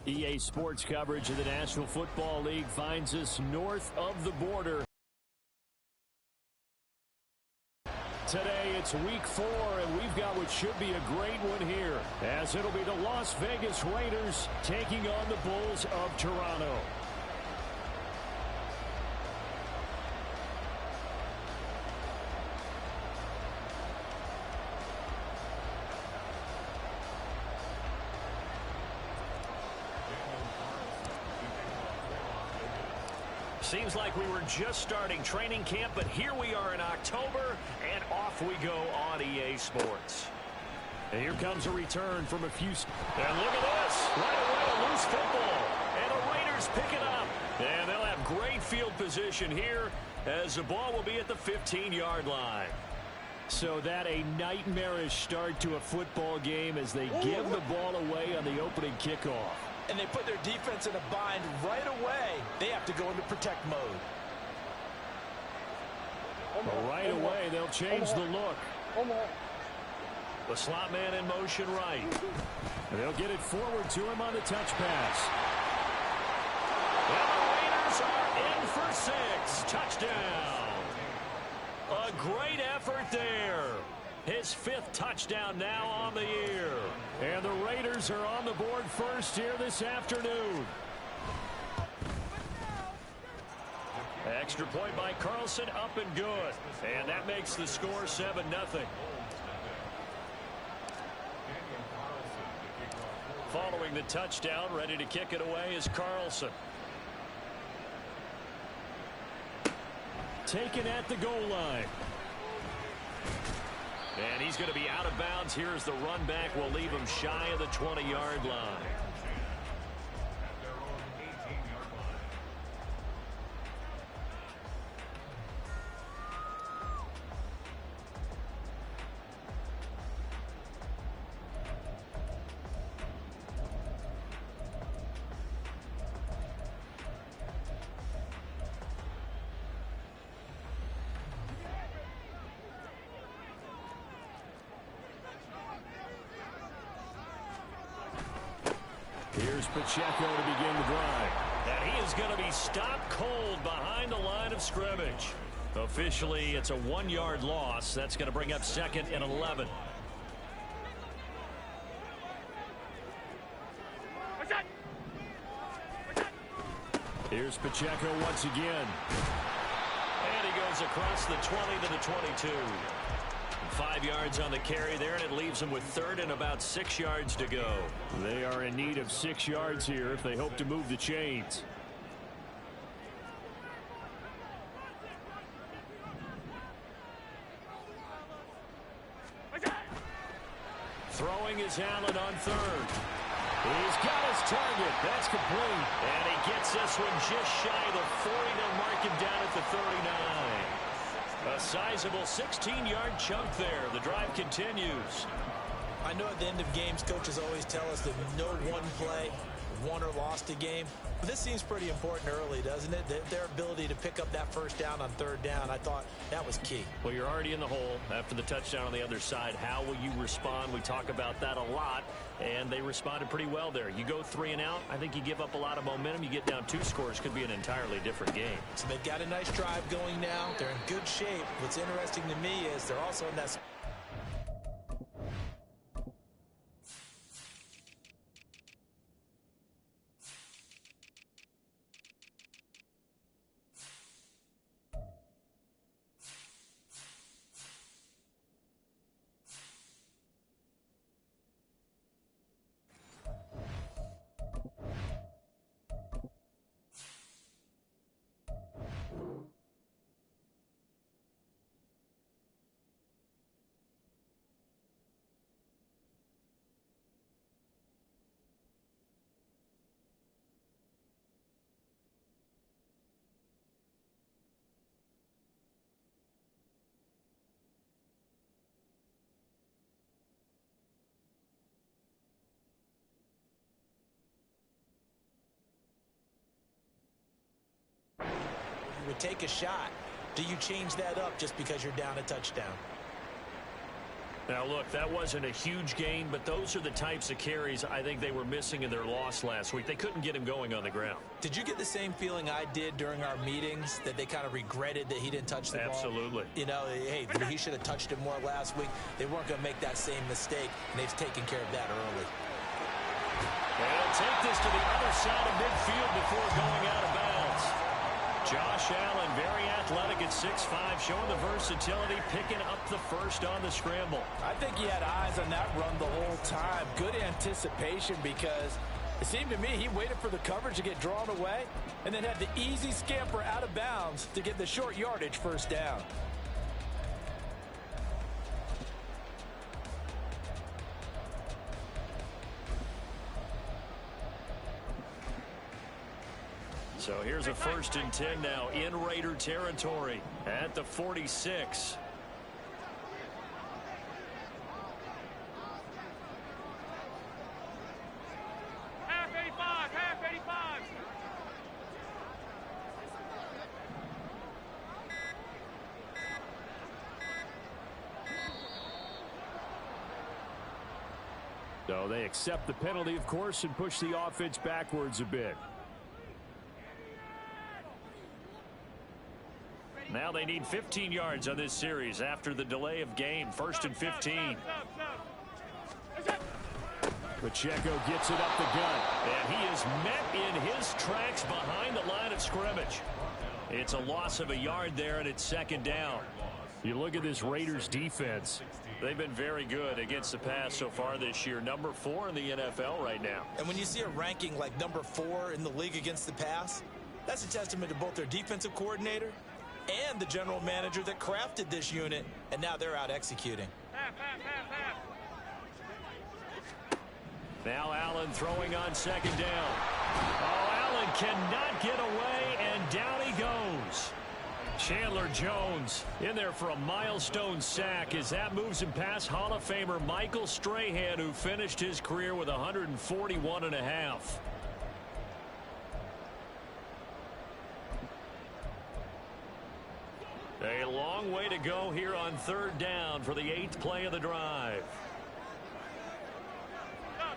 EA Sports coverage of the National Football League finds us north of the border. Today it's week 4, and we've got what should be a great one here, as it'll be the Las Vegas Raiders taking on the Bulls of Toronto. Seems like we were just starting training camp, but here we are in October, and off we go on EA Sports. And here comes a return from a few... And look at this! Right away, a loose football. And the Raiders pick it up. And they'll have great field position here, as the ball will be at the 15-yard line. So that a nightmarish start to a football game as they give the ball away on the opening kickoff. And they put their defense in a bind right away. They have to go into protect mode. Right away, they'll change the look. The slot man in motion right. And they'll get it forward to him on the touch pass. And the Raiders are in for 6. Touchdown. A great effort there. His 5th touchdown now on the year. And the Raiders are on the board first here this afternoon. Extra point by Carlson, up and good. And that makes the score 7-0. Following the touchdown, ready to kick it away is Carlson. Taken at the goal line. And he's going to be out of bounds. Here's the run back. Will leave him shy of the 20-yard line. Here's Pacheco to begin the drive. And he is going to be stopped cold behind the line of scrimmage. Officially, it's a 1-yard loss. That's going to bring up 2nd and 11. Here's Pacheco once again. And he goes across the 20 to the 22. 5 yards on the carry there, and it leaves them with 3rd and about 6 yards to go. They are in need of 6 yards here if they hope to move the chains. Throwing is Allen on 3rd. He's got his target. That's complete. And he gets this one just shy of the 40. They'll mark him down at the 39. A sizable 16-yard chunk there. The drive continues. I know at the end of games, coaches always tell us that no one play won or lost a game. But this seems pretty important early, doesn't it? Their ability to pick up that 1st down on 3rd down, I thought that was key. Well, you're already in the hole after the touchdown on the other side. How will you respond? We talk about that a lot, and they responded pretty well there. You go 3 and out, I think you give up a lot of momentum. You get down 2 scores, could be an entirely different game. So they've got a nice drive going now. They're in good shape. What's interesting to me is they're also in that... would take a shot. Do you change that up just because you're down a touchdown? Now, look, that wasn't a huge gain, but those are the types of carries I think they were missing in their loss last week. They couldn't get him going on the ground. Did you get the same feeling I did during our meetings, that they kind of regretted that he didn't touch the ball? Absolutely. You know, hey, he should have touched it more last week. They weren't going to make that same mistake, and they've taken care of that early. They'll take this to the other side of midfield before going out of bounds. Josh Allen, very athletic at 6'5", showing the versatility, picking up the first on the scramble. I think he had eyes on that run the whole time. Good anticipation, because it seemed to me he waited for the coverage to get drawn away and then had the easy scamper out of bounds to get the short yardage first down. So here's a 1st and 10 now in Raider territory at the 46. Half 85, half 85. So they accept the penalty, of course, and push the offense backwards a bit. Now they need 15 yards on this series after the delay of game. 1st and 15. Pacheco gets it up the gut, and he is met in his tracks behind the line of scrimmage. It's a loss of a yard there, and it's 2nd down. You look at this Raiders defense. They've been very good against the pass so far this year. Number 4 in the NFL right now. And when you see a ranking like number 4 in the league against the pass, that's a testament to both their defensive coordinator and the general manager that crafted this unit, and now they're out executing. Now Allen throwing on 2nd down. Oh, Allen cannot get away, and down he goes. Chandler Jones in there for a milestone sack as that moves him past Hall of Famer Michael Strahan, who finished his career with 141.5. A long way to go here on 3rd down for the 8th play of the drive. Stop.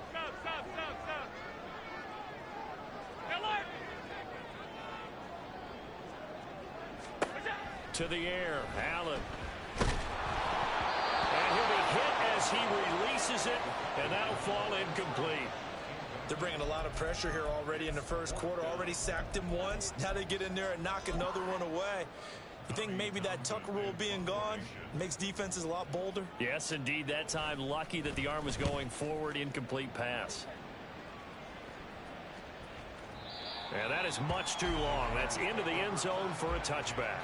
To the air, Allen. And he'll be hit as he releases it, and that'll fall incomplete. They're bringing a lot of pressure here already in the 1st quarter. Already sacked him once. Now they get in there and knock another one away. You think maybe that Tucker rule being gone makes defenses a lot bolder? Yes, indeed. That time, lucky that the arm was going forward. Incomplete pass. And that is much too long. That's into the end zone for a touchback.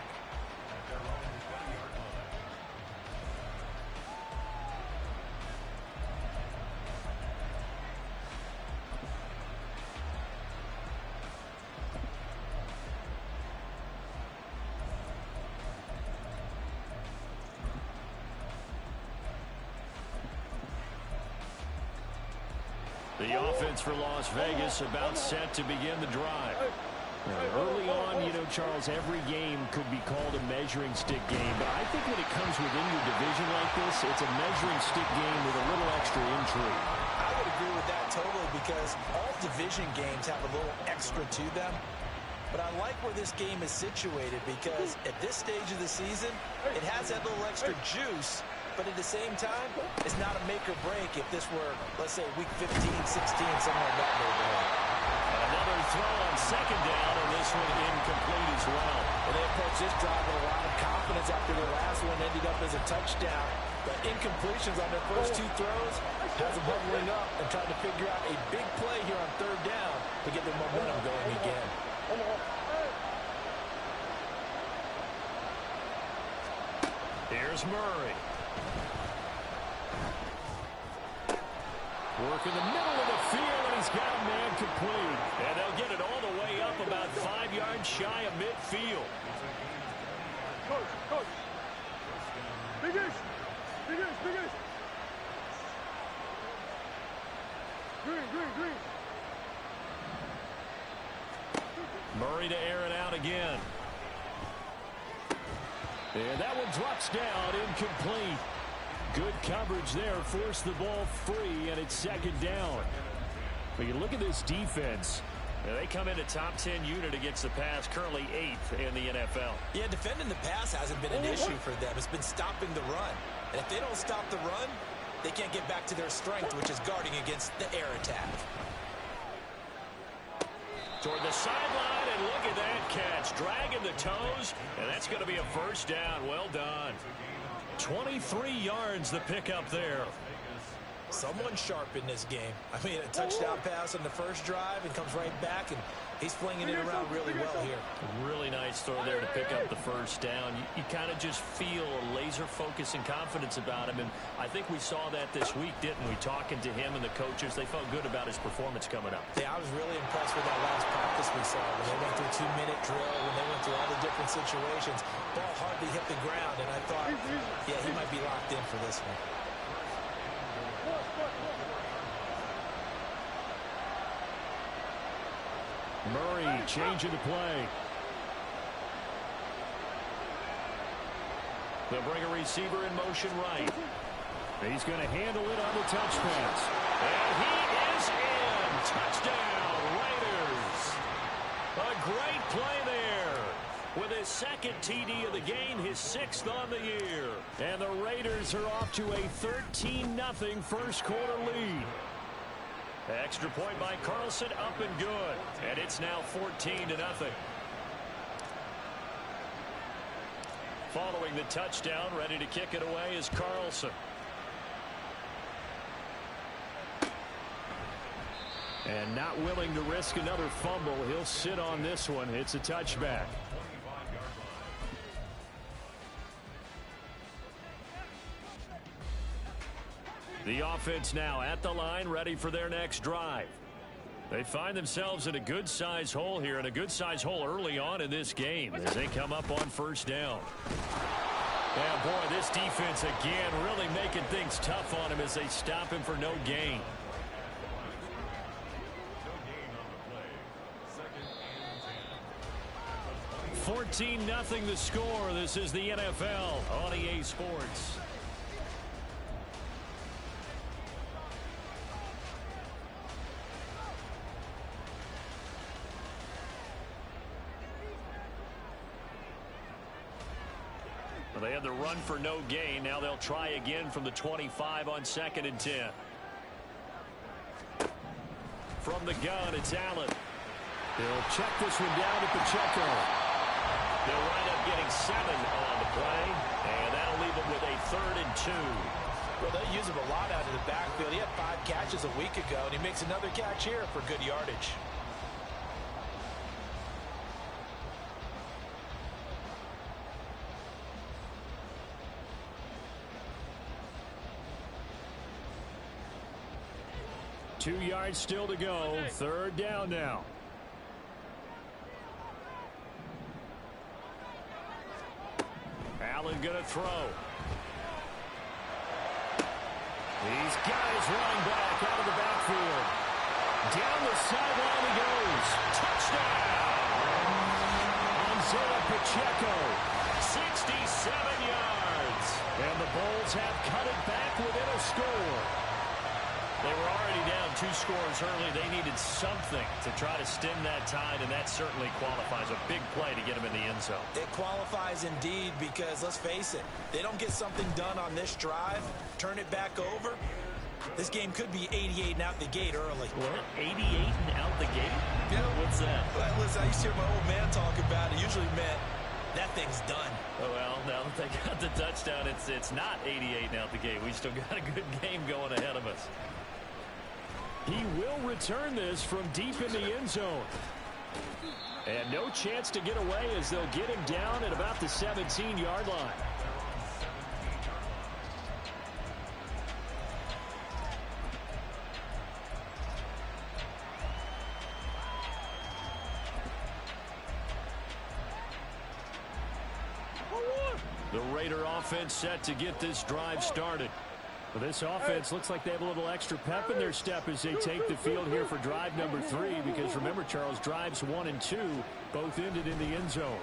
The offense for Las Vegas about set to begin the drive. Now, early on, you know, Charles, every game could be called a measuring stick game. But I think when it comes within your division like this, it's a measuring stick game with a little extra intrigue. I would agree with that totally, because all division games have a little extra to them. But I like where this game is situated, because at this stage of the season, it has that little extra juice. But at the same time, it's not a make or break if this were, let's say, week 15, 16, somewhere in that neighborhood. Another throw on 2nd down, and this one incomplete as well. And they approached this drive with a lot of confidence after the last one ended up as a touchdown. But incompletions on their first 2 throws has them huddling up and trying to figure out a big play here on 3rd down to get their momentum going again. Here's Murray. Work in the middle of the field, and he's got a man complete. And they'll get it all the way up about 5 yards shy of midfield. Coach. Biggest. Green. Murray to air it out again. And that one drops down, incomplete. Good coverage there. Forced the ball free, and it's second down. But you look at this defense. They come in a top 10 unit against the pass, currently 8th in the NFL. Yeah, defending the pass hasn't been an issue for them. It's been stopping the run. And if they don't stop the run, they can't get back to their strength, which is guarding against the air attack. Toward the sideline, and look at that catch. Dragging the toes, and that's going to be a first down. Well done. 23 yards the pickup there. Someone sharp in this game. I mean, a touchdown pass on the first drive and comes right back, and he's flinging it around really well here. Really nice throw there to pick up the first down. You kind of just feel a laser focus and confidence about him, and I think we saw that this week, didn't we? Talking to him and the coaches, they felt good about his performance coming up. Yeah, I was really impressed with that last practice we saw when they went through a 2-minute drill, when they went through all the different situations. Ball hardly hit the ground, and I thought, yeah, he might be locked in for this one. Murray changing the play. They'll bring a receiver in motion right. He's going to handle it on the touch pass. And he is in. Touchdown, Raiders. A great play there. With his second TD of the game, his 6th on the year. And the Raiders are off to a 13-0 first quarter lead. Extra point by Carlson, up and good. And it's now 14-0. Following the touchdown, ready to kick it away is Carlson. And not willing to risk another fumble. He'll sit on this one. It's a touchback. The offense now at the line, ready for their next drive. They find themselves in a good-sized hole here, and a good-sized hole early on in this game as they come up on first down. Yeah, boy, this defense again really making things tough on him as they stop him for no gain. 14-0 the score. This is the NFL on EA Sports. Well, they had the run for no gain. Now they'll try again from the 25 on 2nd and 10. From the gun, it's Allen. He'll check this one down to Pacheco. They'll wind up getting 7 on the play, and that'll leave them with a 3rd and 2. Well, they use him a lot out of the backfield. He had 5 catches a week ago, and he makes another catch here for good yardage. Two yards still to go. 3rd down now. Allen going to throw. He's got his running back out of the backfield. Down the sideline he goes. Touchdown! Isaiah Pacheco. 67 yards. And the Bulls have cut it back within a score. They were already down 2 scores early. They needed something to try to stem that tide, and that certainly qualifies. A big play to get them in the end zone. It qualifies indeed because, let's face it, they don't get something done on this drive, turn it back over, this game could be 88 and out the gate early. What? 88 and out the gate? Yeah. What's that? Well, listen, I used to hear my old man talk about it. Usually meant that thing's done. Oh, well, now that they got the touchdown, it's not 88 and out the gate. We still got a good game going ahead of us. He will return this from deep in the end zone. And no chance to get away as they'll get him down at about the 17-yard line. The Raider offense set to get this drive started. Well, this offense looks like they have a little extra pep in their step as they take the field here for drive number 3, because remember, Charles, drives 1 and 2 both ended in the end zone.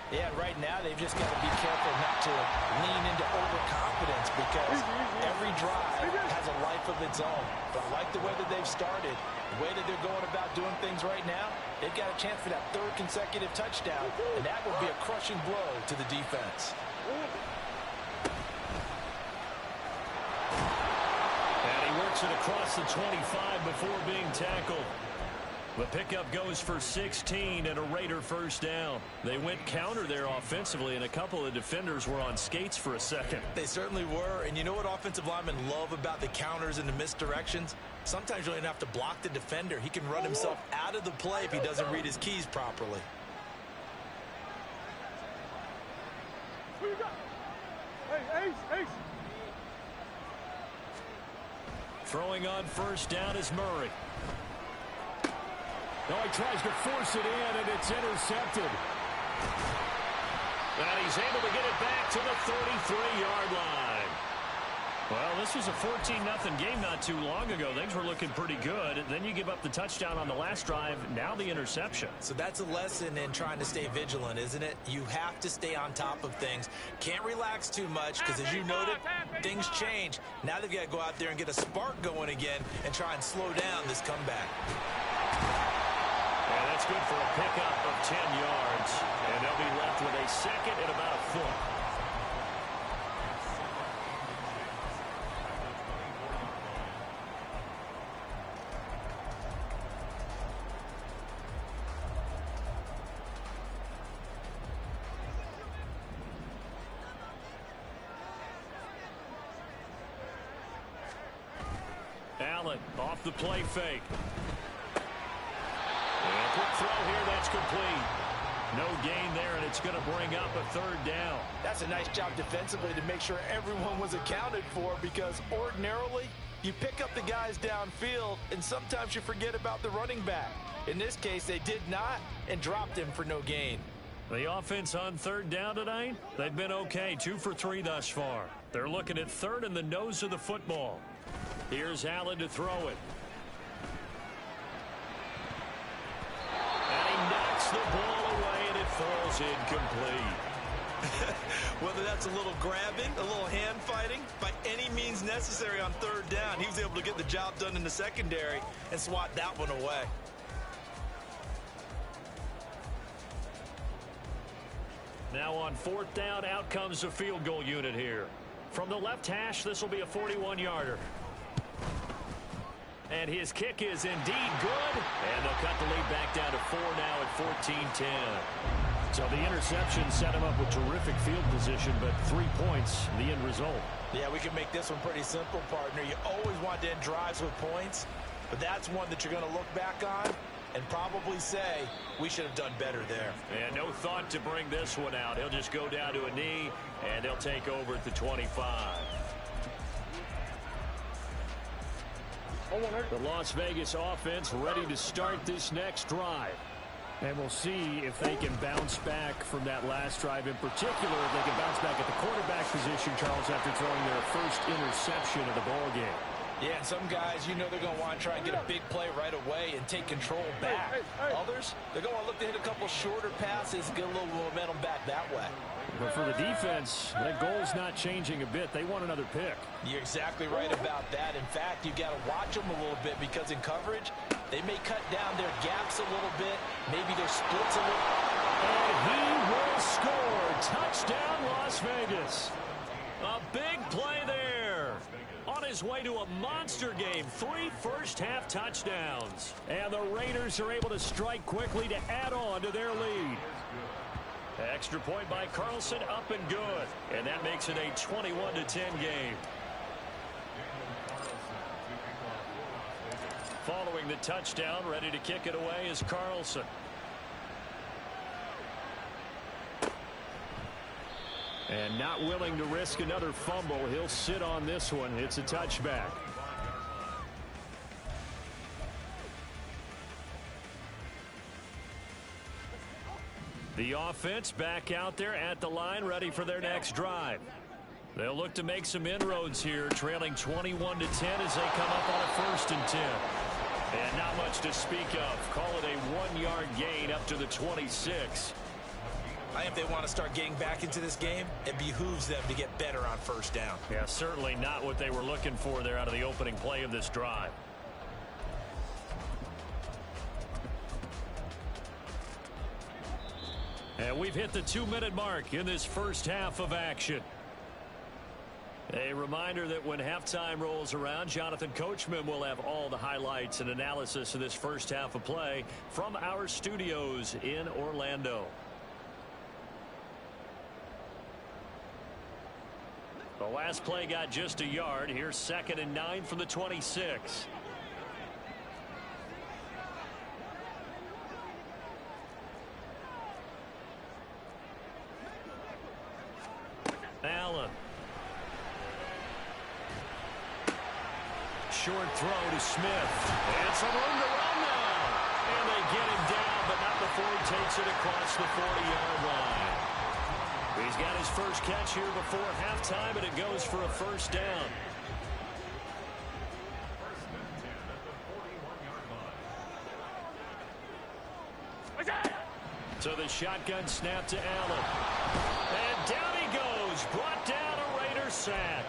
Yeah, right now they've just got to be careful not to lean into overconfidence because every drive has a life of its own. But I like the way that they've started, the way that they're going about doing things right now. They've got a chance for that third consecutive touchdown, and that would be a crushing blow to the defense. And he works it across the 25 before being tackled. The pickup goes for 16 and a Raider first down. They went counter there offensively, and a couple of defenders were on skates for a second. They certainly were, and you know what offensive linemen love about the counters and the misdirections? Sometimes you don't even have to block the defender. He can run himself out of the play if he doesn't read his keys properly. Who you got? Hey, Ace. Throwing on first down is Murray. No, he tries to force it in, and it's intercepted. And he's able to get it back to the 33-yard line. Well, this was a 14-0 game not too long ago. Things were looking pretty good. Then you give up the touchdown on the last drive, now the interception. So that's a lesson in trying to stay vigilant, isn't it? You have to stay on top of things. Can't relax too much because, as you noted, things change. Now they've got to go out there and get a spark going again and try and slow down this comeback. And that's good for a pickup of 10 yards. And they'll be left with a second and about a foot. Allen off the play fake. And a quick throw here, that's complete. No gain there, and it's going to bring up a third down. That's a nice job defensively to make sure everyone was accounted for, because ordinarily you pick up the guys downfield and sometimes you forget about the running back. In this case, they did not and dropped him for no gain. The offense on third down tonight, they've been okay, 2 for 3 thus far. They're looking at third in the nose of the football. Here's Allen to throw it. And he knocks the ball away, and it falls incomplete. Whether that's a little grabbing, a little hand fighting, by any means necessary on third down, he was able to get the job done in the secondary and swat that one away. Now on fourth down, out comes the field goal unit here. From the left hash, this will be a 41-yarder. And his kick is indeed good. And they'll cut the lead back down to 4 now at 14-10. So the interception set him up with terrific field position, but 3 points, the end result. Yeah, we can make this one pretty simple, partner. You always want to end drives with points, but that's one that you're going to look back on and probably say, we should have done better there. And no thought to bring this one out. He'll just go down to a knee, and they'll take over at the 25. The Las Vegas offense ready to start this next drive. And we'll see if they can bounce back from that last drive. In particular, if they can bounce back at the quarterback position, Charles, after throwing their first interception of the ballgame. Yeah, and some guys, you know they're going to want to try and get a big play right away and take control back. Others, they're going to look to hit a couple shorter passes, get a little momentum back that way. But for the defense, that goal's not changing a bit. They want another pick. You're exactly right about that. In fact, you've got to watch them a little bit, because in coverage, they may cut down their gaps a little bit, maybe their splits a little. And he will score. Touchdown, Las Vegas. A big play there. On his way to a monster game, 3 first-half touchdowns. And the Raiders are able to strike quickly to add on to their lead. Extra point by Carlson, up and good. And that makes it a 21-10 game. Following the touchdown, ready to kick it away is Carlson. And not willing to risk another fumble. He'll sit on this one. It's a touchback. The offense back out there at the line, ready for their next drive. They'll look to make some inroads here, trailing 21-10 as they come up on a 1st and 10. And not much to speak of. Call it a 1-yard gain up to the 26. I think they want to start getting back into this game. It behooves them to get better on first down. Yeah, certainly not what they were looking for there out of the opening play of this drive. And we've hit the 2-minute mark in this first half of action. A reminder that when halftime rolls around, Jonathan Coachman will have all the highlights and analysis of this first half of play from our studios in Orlando. The last play got just a yard. Here's 2nd and 9 from the 26. Allen. Short throw to Smith. And some room to run now. And they get him down, but not before he takes it across the 40-yard line. He's got his first catch here before halftime, and it goes for a first down. So the shotgun snap to Allen. And down he goes. Brought down a Raider sack.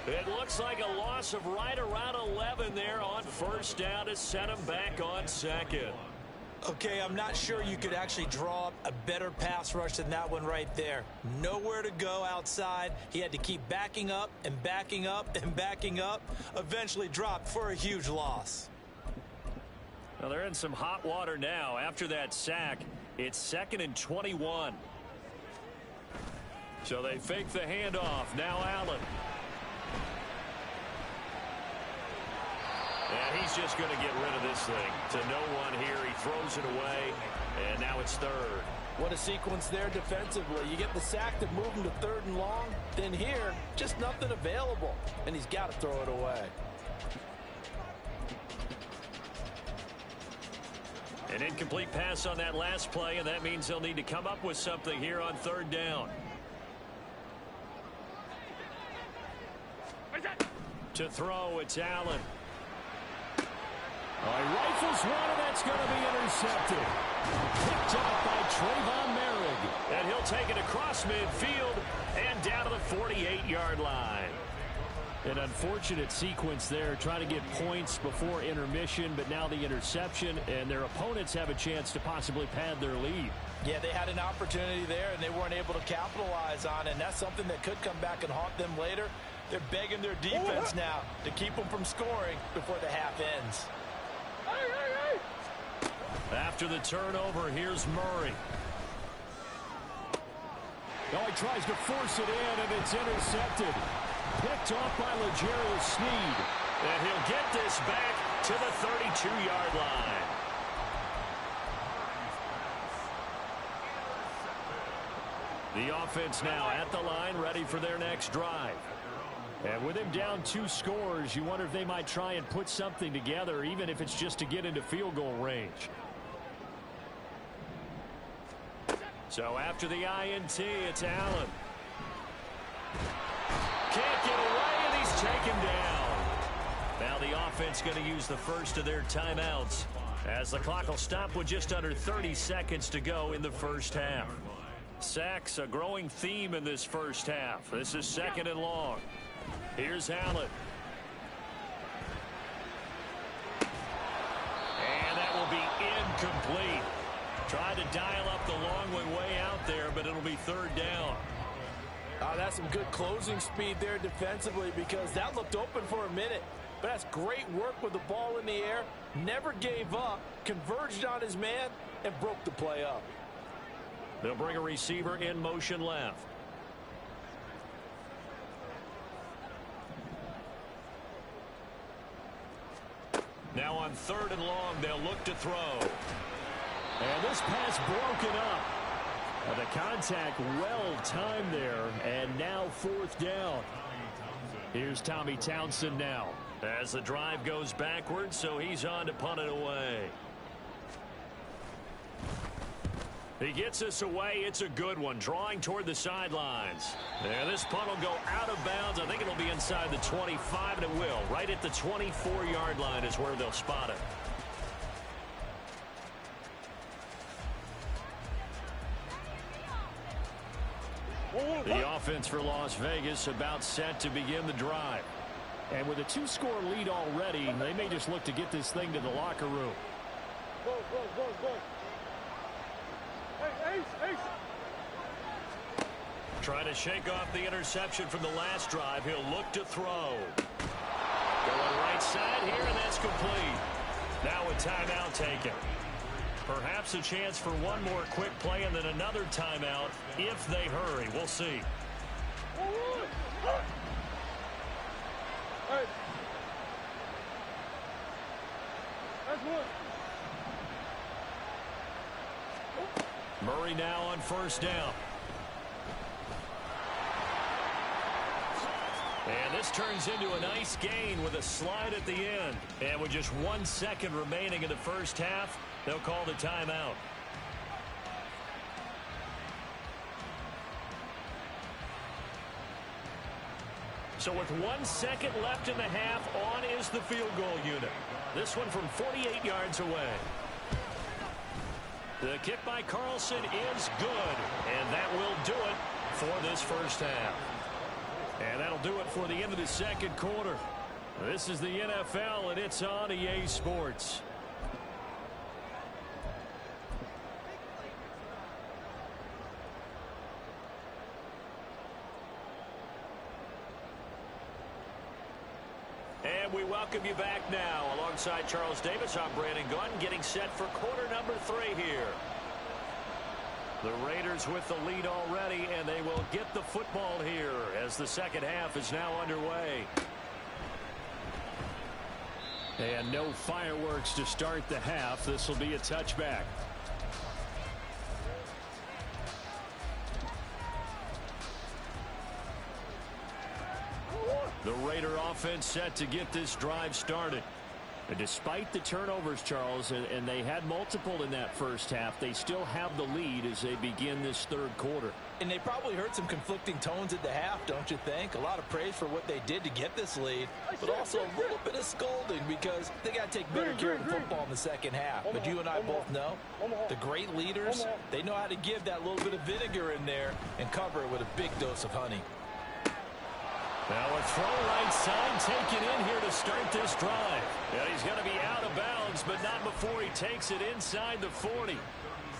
It looks like a loss of right around 11 there on first down to set him back on second. Okay, I'm not sure you could actually draw up a better pass rush than that one right there. Nowhere to go outside. He had to keep backing up and backing up and backing up. Eventually dropped for a huge loss. Well, they're in some hot water now. After that sack, it's 2nd and 21. So they fake the handoff. Now Allen. And he's just going to get rid of this thing. To no one here. He throws it away. And now it's 3rd. What a sequence there defensively. You get the sack to move him to 3rd and long. Then here, just nothing available. And he's got to throw it away. An incomplete pass on that last play, and that means they'll need to come up with something here on 3rd down. To throw, it's Allen. Oh, he rifles one, and that's going to be intercepted. Picked up by Trayvon Merrick. And he'll take it across midfield and down to the 48-yard line. An unfortunate sequence there, trying to get points before intermission, but now the interception, and their opponents have a chance to possibly pad their lead. Yeah, they had an opportunity there, and they weren't able to capitalize on it, and that's something that could come back and haunt them later. They're begging their defense now to keep them from scoring before the half ends. After the turnover, here's Murray. Oh, he tries to force it in, and it's intercepted. Picked off by L'Jarius Sneed. And he'll get this back to the 32-yard line. The offense now at the line, ready for their next drive. And with him down 2 scores, you wonder if they might try and put something together, even if it's just to get into field goal range. So after the INT, it's Allen. Can't get away, and he's taken down. Now the offense going to use the first of their timeouts as the clock will stop with just under 30 seconds to go in the first half. Sacks, a growing theme in this first half. This is 2nd and long. Here's Allen. And that will be incomplete. Tried to dial up the long way out there, but it'll be 3rd down. That's some good closing speed there defensively, because that looked open for a minute. But that's great work with the ball in the air. Never gave up, converged on his man, and broke the play up. They'll bring a receiver in motion left. Now on 3rd and long, they'll look to throw. And this pass broken up. The contact well timed there, and now 4th down. Here's Tommy Townsend now as the drive goes backwards, so he's on to punt it away. He gets us away. It's a good one, drawing toward the sidelines. And this punt will go out of bounds. I think it'll be inside the 25, and it will. Right at the 24-yard line is where they'll spot it. The offense for Las Vegas about set to begin the drive. And with a 2-score lead already, they may just look to get this thing to the locker room. Go. Hey, Ace. Trying to shake off the interception from the last drive. He'll look to throw. Going right side here, and that's complete. Now a timeout taken. Perhaps a chance for one more quick play and then another timeout if they hurry. We'll see. Hey. That's one. Murray now on first down. And this turns into a nice gain with a slide at the end. And with just 1 second remaining in the first half, they'll call the timeout. So with 1 second left in the half, on is the field goal unit. This one from 48 yards away. The kick by Carlson is good, and that will do it for this first half. And that'll do it for the end of the second quarter. This is the NFL, and it's on EA Sports. And we welcome you back now. Alongside Charles Davis, I'm Brandon Gunn, getting set for quarter number 3 here. The Raiders with the lead already, and they will get the football here as the second half is now underway. And no fireworks to start the half. This will be a touchback. The Raider offense set to get this drive started. And despite the turnovers, Charles, and they had multiple in that first half, they still have the lead as they begin this third quarter. And they probably heard some conflicting tones at the half, don't you think? A lot of praise for what they did to get this lead, but also a little bit of scolding because they got to take better care of the football in the second half. But you and I both know the great leaders, they know how to give that little bit of vinegar in there and cover it with a big dose of honey. Now a throw right side taken in here to start this drive. And he's going to be out of bounds, but not before he takes it inside the 40.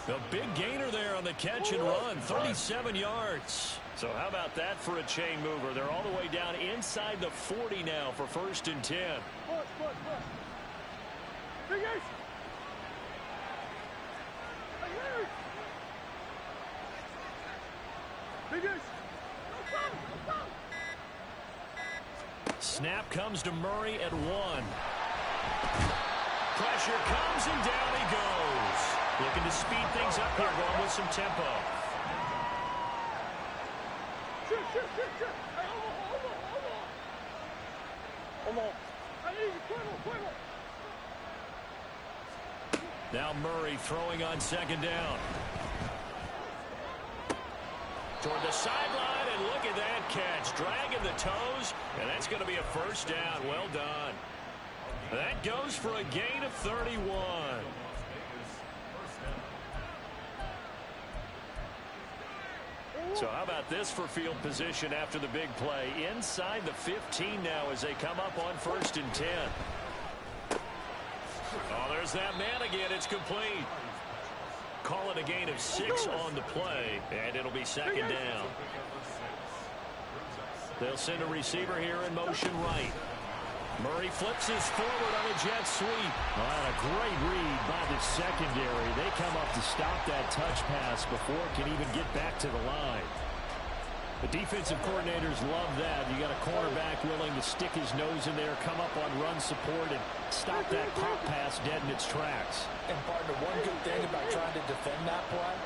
A big gainer there on the catch and run, 37 yards. So how about that for a chain mover? They're all the way down inside the 40 now for 1st and 10. Big Ace. Big Ace. Snap comes to Murray at 1. Pressure comes and down he goes. Looking to speed things up here, going with some tempo. Hey, hold on. Now Murray throwing on second down. Toward the sideline, and look at that catch. Dragging the toes, and that's going to be a first down. Well done. That goes for a gain of 31. So how about this for field position after the big play? Inside the 15 now as they come up on 1st and 10. Oh, there's that man again. It's complete. Call it a gain of 6 on the play, and it'll be second down. They'll send a receiver here in motion right. Murray flips his forward on a jet sweep. Oh, and a great read by the secondary. They come up to stop that touch pass before it can even get back to the line. The defensive coordinators love that. You got a cornerback willing to stick his nose in there, come up on run support, and stop that pop pass dead in its tracks. And partner, one good thing about trying to defend that play,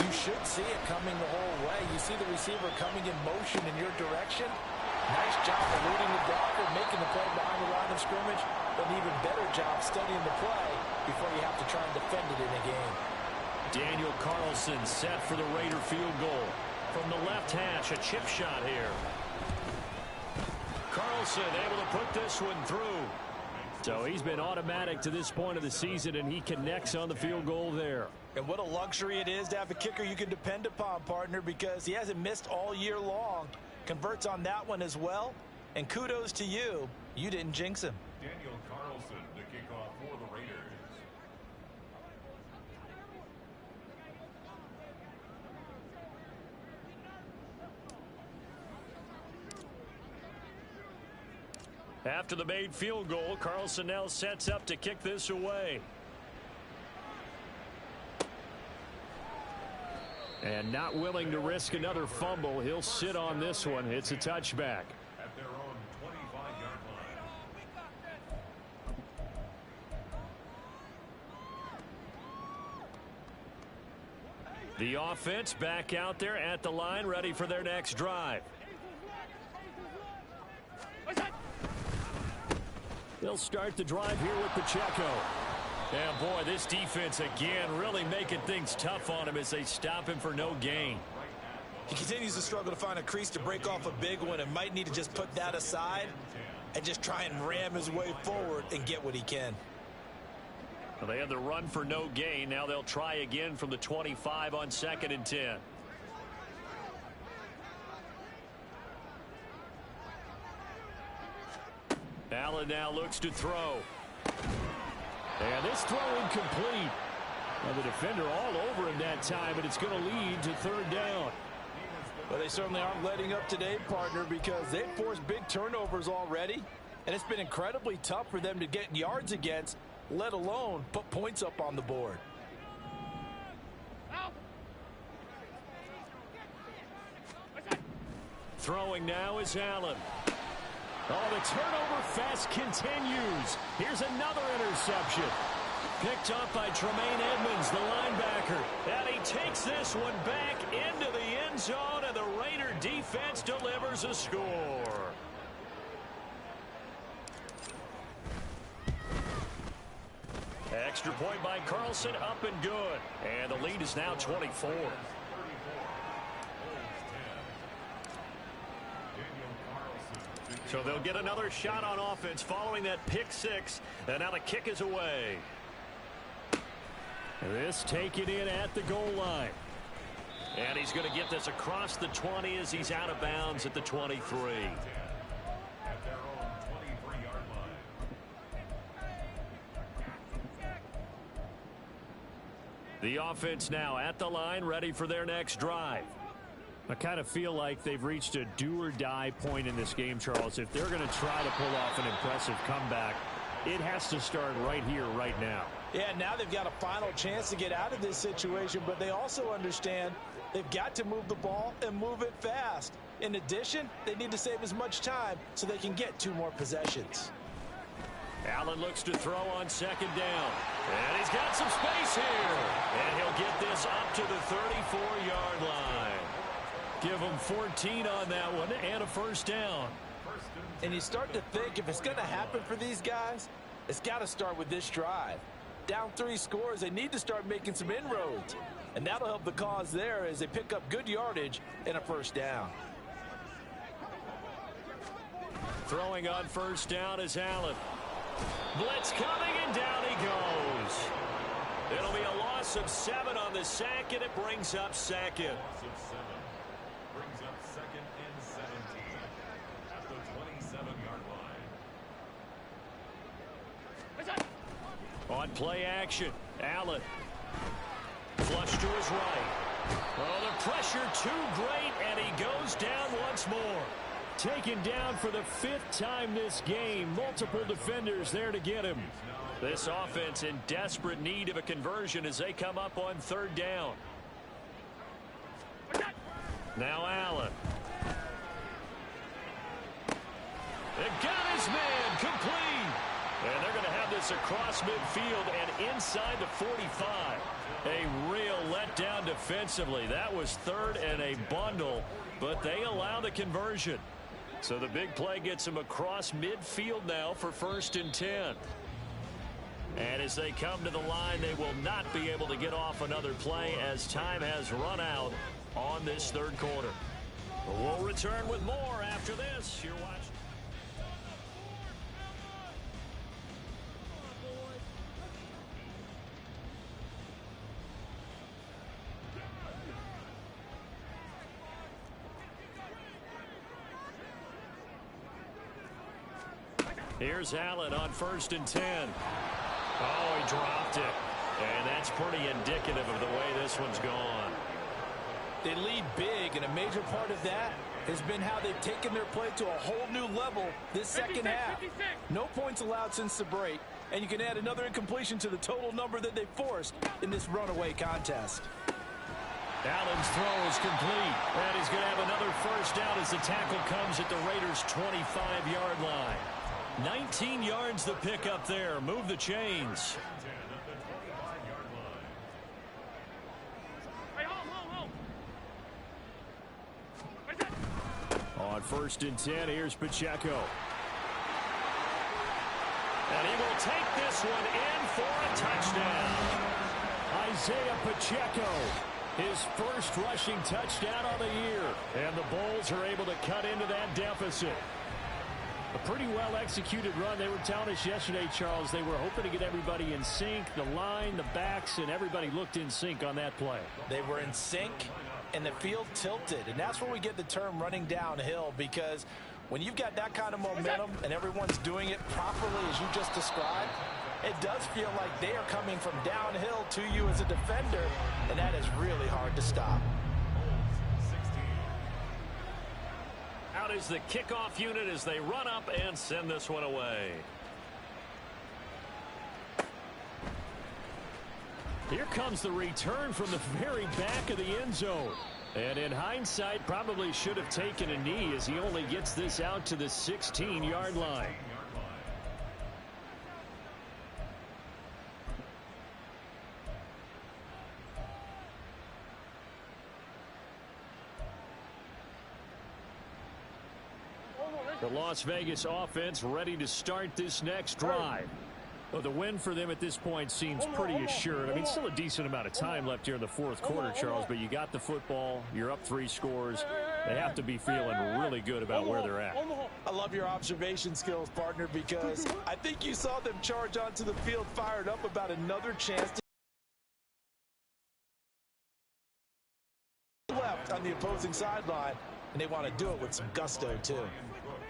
you should see it coming the whole way. You see the receiver coming in motion in your direction. Nice job eluding the blocker, making the play behind the line of scrimmage, but an even better job studying the play before you have to try and defend it in a game. Daniel Carlson set for the Raider field goal. From the left hash, a chip shot here. Carlson able to put this one through. So he's been automatic to this point of the season, and he connects on the field goal there. And what a luxury it is to have a kicker you can depend upon, partner, because he hasn't missed all year long. Converts on that one as well. And kudos to you. You didn't jinx him. Daniel Carlson to kick off for the Raiders. After the made field goal, Carlson now sets up to kick this away. And not willing to risk another fumble, he'll sit on this one. It's a touchback. At their own 25-yard line. The offense back out there at the line, ready for their next drive. They'll start the drive here with Pacheco. And boy, this defense again really making things tough on him as they stop him for no gain. He continues to struggle to find a crease to break off a big one and might need to just put that aside and just try and ram his way forward and get what he can. Well, they had the run for no gain. Now they'll try again from the 25 on 2nd and 10. Allen now looks to throw. And this throw incomplete. Well, the defender all over him that time, but it's going to lead to 3rd down. But they certainly aren't letting up today, partner, because they've forced big turnovers already. And it's been incredibly tough for them to get yards against, let alone put points up on the board. Throwing now is Allen. Oh, the turnover fest continues. Here's another interception. Picked up by Tremaine Edmonds, the linebacker. And he takes this one back into the end zone, and the Raider defense delivers a score. Extra point by Carlson, up and good. And the lead is now 24. So they'll get another shot on offense following that pick six. And now the kick is away. This taken in at the goal line. And he's going to get this across the 20 as he's out of bounds at the 23. At their own 23-yard line. The offense now at the line, ready for their next drive. I kind of feel like they've reached a do-or-die point in this game, Charles. If they're going to try to pull off an impressive comeback, it has to start right here, right now. Yeah, now they've got a final chance to get out of this situation, but they also understand they've got to move the ball and move it fast. In addition, they need to save as much time so they can get 2 more possessions. Allen looks to throw on 2nd down. And he's got some space here. And he'll get this up to the 34-yard line. Give him 14 on that one and a 1st down. And you start to think if it's going to happen for these guys, it's got to start with this drive. Down 3 scores, they need to start making some inroads. And that'll help the cause there as they pick up good yardage and a 1st down. Throwing on 1st down is Allen. Blitz coming, and down he goes. It'll be a loss of 7 on the sack, and it brings up 2nd. Loss of 7 brings up 2nd and 17 at the 27-yard line. On play action, Allen. Flush to his right. Oh, the pressure too great, and he goes down once more. Taken down for the 5th time this game. Multiple defenders there to get him. This offense in desperate need of a conversion as they come up on 3rd down. Now Allen. They got his man complete. And they're going to have this across midfield and inside the 45. A real letdown defensively. That was 3rd and a bundle, but they allow the conversion. So the big play gets them across midfield now for 1st and 10. And as they come to the line, they will not be able to get off another play as time has run out on this 3rd quarter. We'll return with more after this. You're watching. Here's Allen on 1st and 10. Oh, he dropped it. And that's pretty indicative of the way this one's gone. They lead big, and a major part of that has been how they've taken their play to a whole new level this second half. No points allowed since the break, and you can add another incompletion to the total number that they forced in this runaway contest. Allen's throw is complete, and he's going to have another first down as the tackle comes at the Raiders' 25-yard line. 19 yards the pick up there. Move the chains. On 1st and 10, here's Pacheco. And he will take this one in for a touchdown. Isaiah Pacheco, his first rushing touchdown of the year. And the Bulls are able to cut into that deficit. A pretty well-executed run. They were telling us yesterday, Charles, they were hoping to get everybody in sync. The line, the backs, and everybody looked in sync on that play. They were in sync, and the field tilted. And that's where we get the term running downhill, because when you've got that kind of momentum and everyone's doing it properly as you just described, it does feel like they are coming from downhill to you as a defender, and that is really hard to stop. Out is the kickoff unit as they run up and send this one away. Here comes the return from the very back of the end zone. And in hindsight, probably should have taken a knee as he only gets this out to the 16-yard line. The Las Vegas offense ready to start this next drive. Well, the win for them at this point seems pretty assured. I mean, still a decent amount of time left here in the fourth quarter, Charles, but you got the football, you're up 3 scores. They have to be feeling really good about where they're at. I love your observation skills, partner, because I think you saw them charge onto the field fired up about another chance to left on the opposing sideline, and they want to do it with some gusto, too.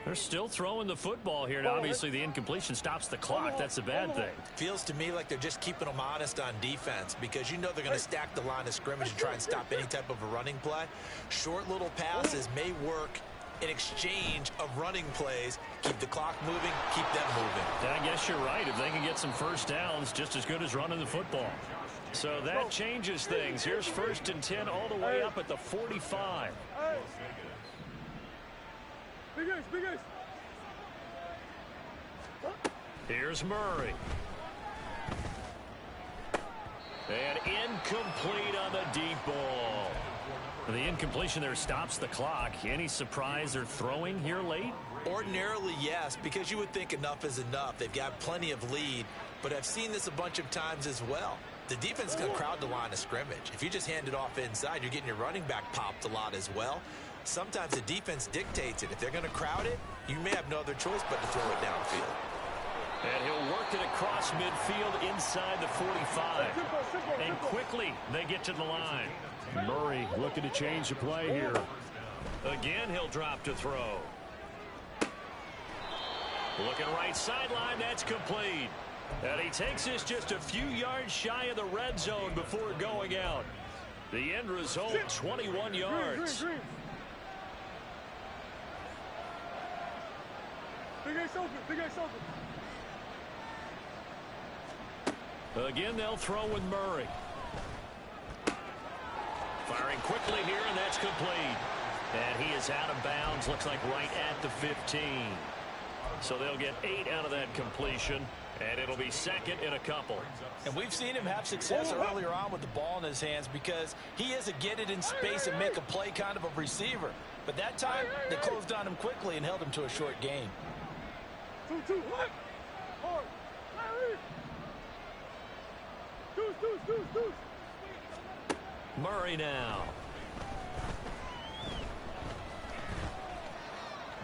They're still throwing the football here. Now, obviously, the incompletion stops the clock. That's a bad thing. Feels to me like they're just keeping them honest on defense, because you know they're going to stack the line of scrimmage and try and stop any type of a running play. Short little passes may work in exchange of running plays. Keep the clock moving, keep them moving. I guess you're right. If they can get some first downs, just as good as running the football. So that changes things. Here's 1st and 10 all the way up at the 45. Big ace, big ace. Here's Murray. And incomplete on the deep ball. The incompletion there stops the clock. Any surprise they're throwing here late? Ordinarily, yes, because you would think enough is enough. They've got plenty of lead, but I've seen this a bunch of times as well. The defense is going to crowd the line of scrimmage. If you just hand it off inside, you're getting your running back popped a lot as well. Sometimes the defense dictates it. If they're going to crowd it, you may have no other choice but to throw it downfield. And he'll work it across midfield inside the 45. And quickly they get to the line. Murray looking to change the play here. Again, he'll drop to throw. Looking right sideline, that's complete. And he takes this just a few yards shy of the red zone before going out. The end result, 21 yards. Green. Big ace open, big ace open. Again, they'll throw with Murray. Firing quickly here, and that's complete. And he is out of bounds, looks like right at the 15. So they'll get 8 out of that completion, and it'll be second in a couple. And we've seen him have success earlier on with the ball in his hands, because he is a get it in space and make a play kind of a receiver. But that time, they closed on him quickly and held him to a short gain. 2-2, what? Hard. Deuce. Murray now.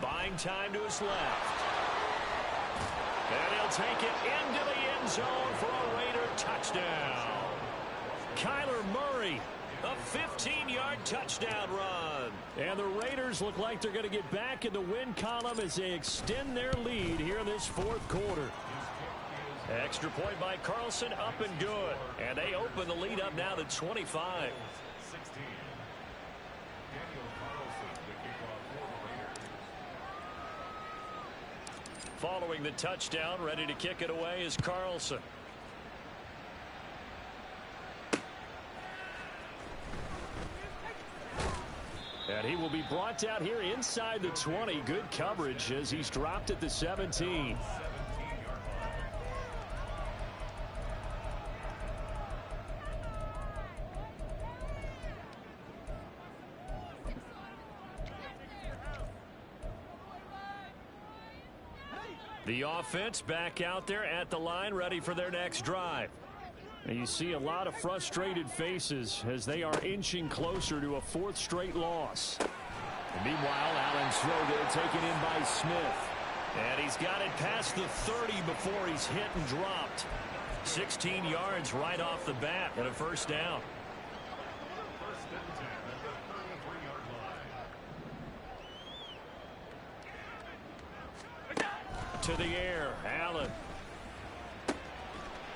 Buying time to his left. And he'll take it into the end zone for a Raider touchdown. Kyler Murray A 15-yard touchdown run. And the Raiders look like they're going to get back in the win column as they extend their lead here in this fourth quarter. Extra point by Carlson, up and good. And they open the lead up now to 25. Following the touchdown, ready to kick it away is Carlson. And he will be brought out here inside the 20. Good coverage as he's dropped at the 17. The offense back out there at the line, ready for their next drive. And you see a lot of frustrated faces as they are inching closer to a fourth straight loss. And meanwhile, Allen's throw there taken in by Smith. And he's got it past the 30 before he's hit and dropped. 16 yards right off the bat and a first down. To the air, Allen.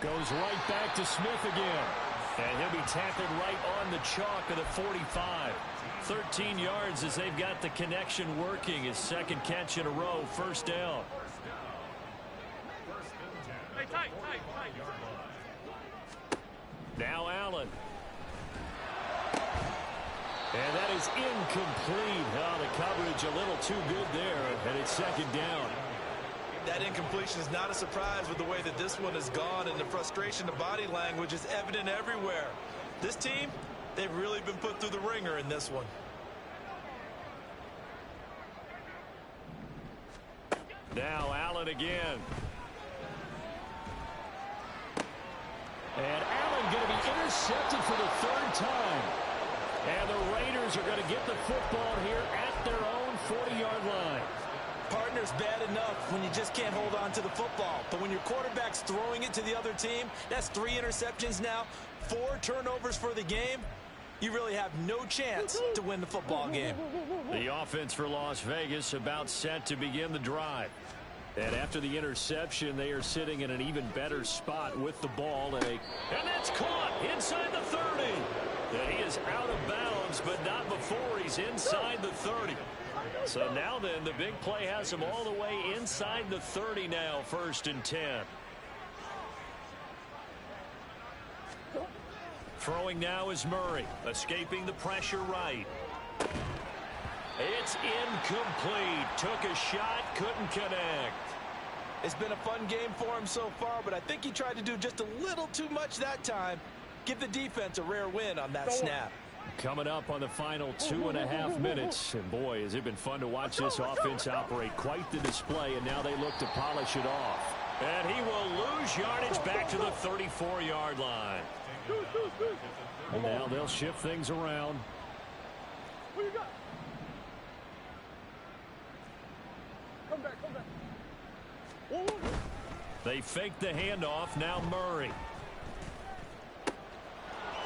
Goes right back to Smith again. And he'll be tackled right on the chalk of the 45. 13 yards as they've got the connection working. His second catch in a row, first down. Hey, tight. Now Allen. And that is incomplete. Oh, the coverage a little too good there, and it's second down. That incompletion is not a surprise with the way that this one has gone, and the frustration, the body language is evident everywhere. This team, they've really been put through the ringer in this one. Now Allen again. And Allen going to be intercepted for the third time. And the Raiders are going to get the football here at their own 40-yard line. Partner's bad enough when you just can't hold on to the football. But when your quarterback's throwing it to the other team, that's 3 interceptions now, 4 turnovers for the game. You really have no chance to win the football game. The offense for Las Vegas about set to begin the drive. And after the interception, they are sitting in an even better spot with the ball. And that's caught inside the 30. And he is out of bounds, but not before he's inside the 30. So now then, the big play has him all the way inside the 30 now, 1st and 10. Throwing now is Murray, escaping the pressure right. It's incomplete. Took a shot, couldn't connect. It's been a fun game for him so far, but I think he tried to do just a little too much that time. Give the defense a rare win on that snap. Coming up on the final 2.5 minutes. And boy, has it been fun to watch this offense operate. Quite the display, and now they look to polish it off. And he will lose yardage back to the 34-yard line. And now they'll shift things around. What you got? Come back. They fake the handoff. Now Murray.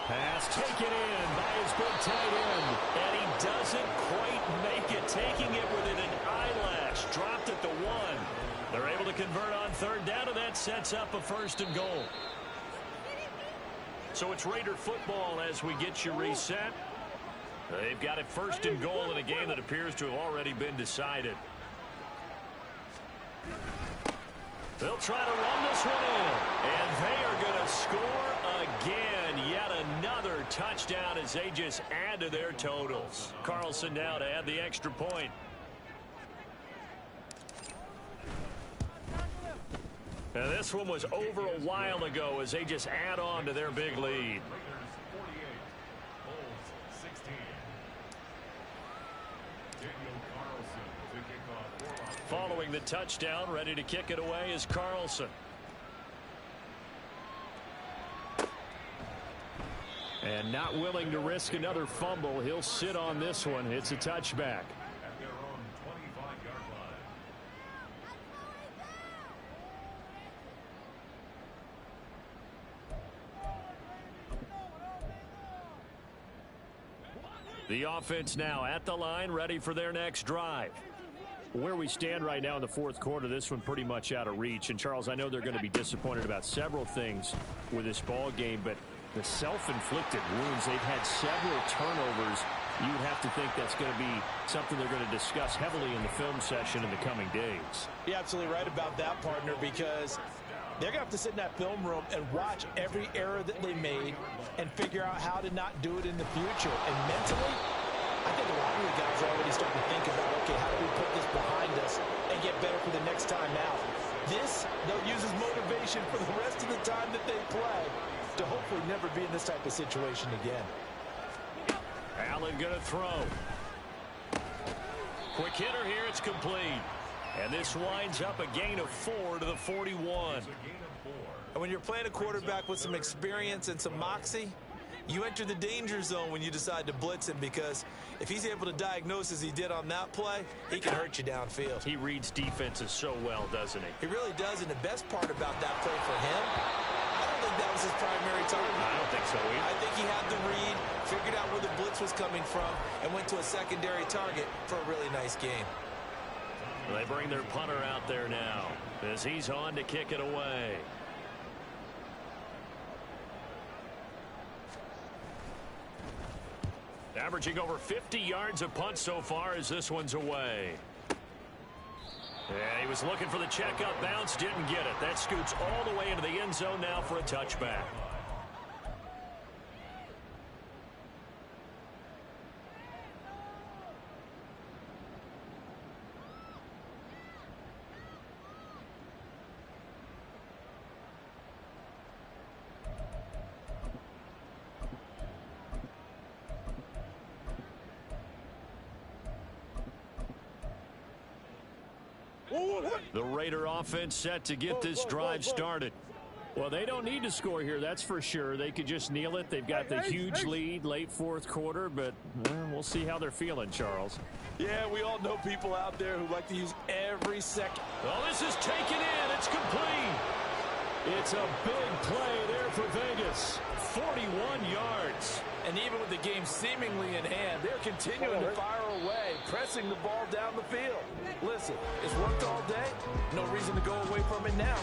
Pass taken in by his big tight end. And he doesn't quite make it. Taking it within an eyelash. Dropped at the 1. They're able to convert on 3rd down, and that sets up a 1st and goal. So it's Raider football as we get you reset. They've got it 1st and goal in a game that appears to have already been decided. They'll try to run this one in. And they are going to score again. Yet another touchdown as they just add to their totals. Carlson now to add the extra point. Now this one was over a while ago as they just add on to their big lead. Following the touchdown, ready to kick it away is Carlson. And not willing to risk another fumble. He'll sit on this one. It's a touchback. At their own 25-yard line. The offense now at the line, ready for their next drive. Where we stand right now in the fourth quarter, this one pretty much out of reach. And, Charles, I know they're going to be disappointed about several things with this ball game, but the self-inflicted wounds, they've had several turnovers. You would have to think that's going to be something they're going to discuss heavily in the film session in the coming days. You're absolutely right about that, partner, because they're going to have to sit in that film room and watch every error that they made and figure out how to not do it in the future. And mentally, I think a lot of the guys are already starting to think about, okay, how do we put this behind us and get better for the next time out? This, they'll use as motivation for the rest of the time that they play to hopefully never be in this type of situation again. Allen going to throw. Quick hitter here, it's complete. And this winds up a gain of 4 to the 41. And when you're playing a quarterback with some experience and some moxie, you enter the danger zone when you decide to blitz him, because if he's able to diagnose as he did on that play, he can hurt you downfield. He reads defenses so well, doesn't he? He really does, and the best part about that play for him, I don't think that was his primary target. I don't think so either. I think he had the read, figured out where the blitz was coming from, and went to a secondary target for a really nice game. They bring their punter out there now as he's on to kick it away. Averaging over 50 yards a punt so far as this one's away. And he was looking for the checkup bounce, didn't get it. That scoots all the way into the end zone now for a touchback. The Raider offense set to get this drive started. Well, they don't need to score here, that's for sure. They could just kneel it. They've got the huge lead late fourth quarter, but we'll see how they're feeling, Charles. Yeah, we all know people out there who like to use every second. Well, this is taken in. It's complete. It's a big play there for Vegas. 41 yards. And even with the game seemingly in hand, they're continuing to fire away, pressing the ball down the field. Listen, it's worked all day. No reason to go away from it now.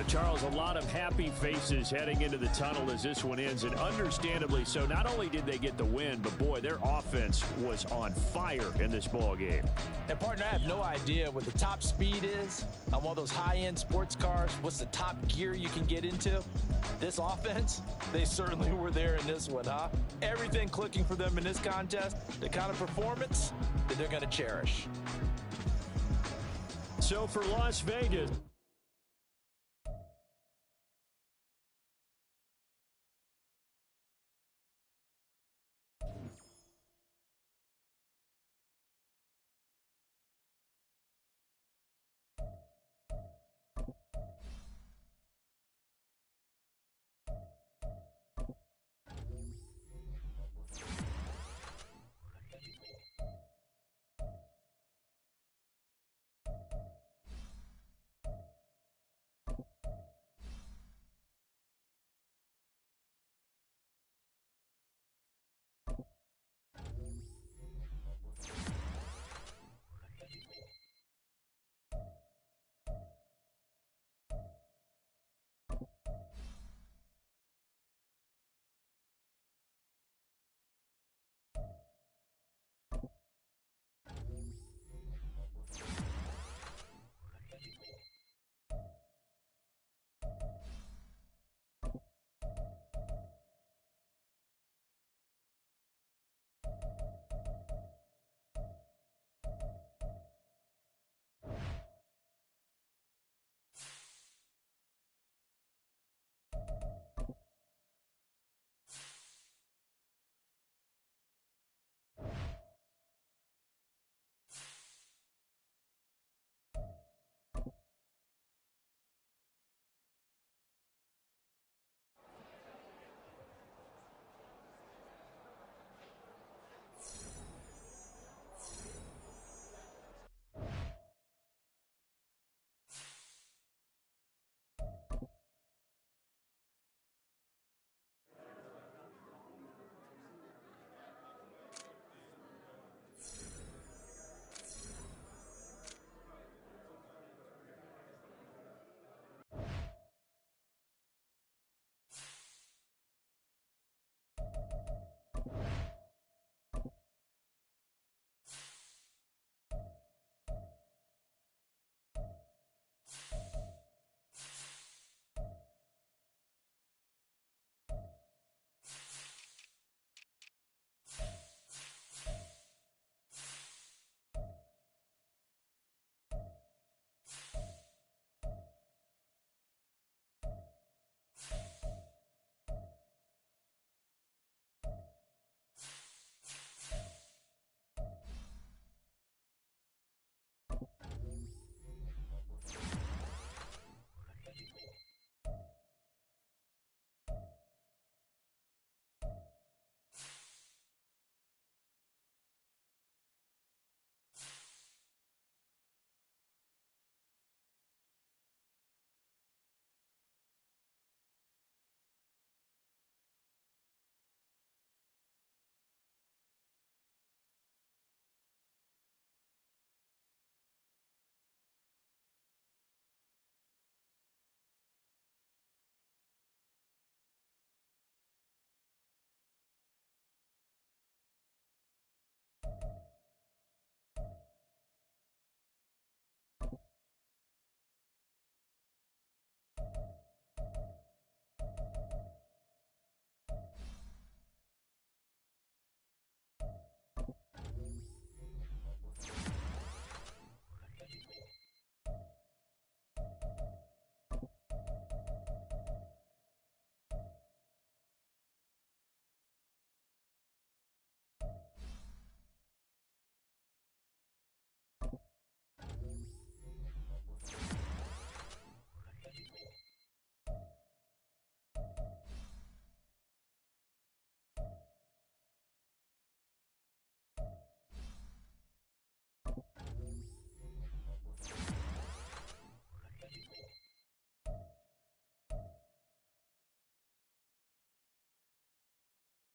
Charles, a lot of happy faces heading into the tunnel as this one ends, and understandably so. Not only did they get the win, but boy, their offense was on fire in this ball game. And partner, I have no idea what the top speed is on one of those high-end sports cars. What's the top gear you can get into? This offense, they certainly were there in this one, huh? Everything clicking for them in this contest, the kind of performance that they're going to cherish. So for Las Vegas,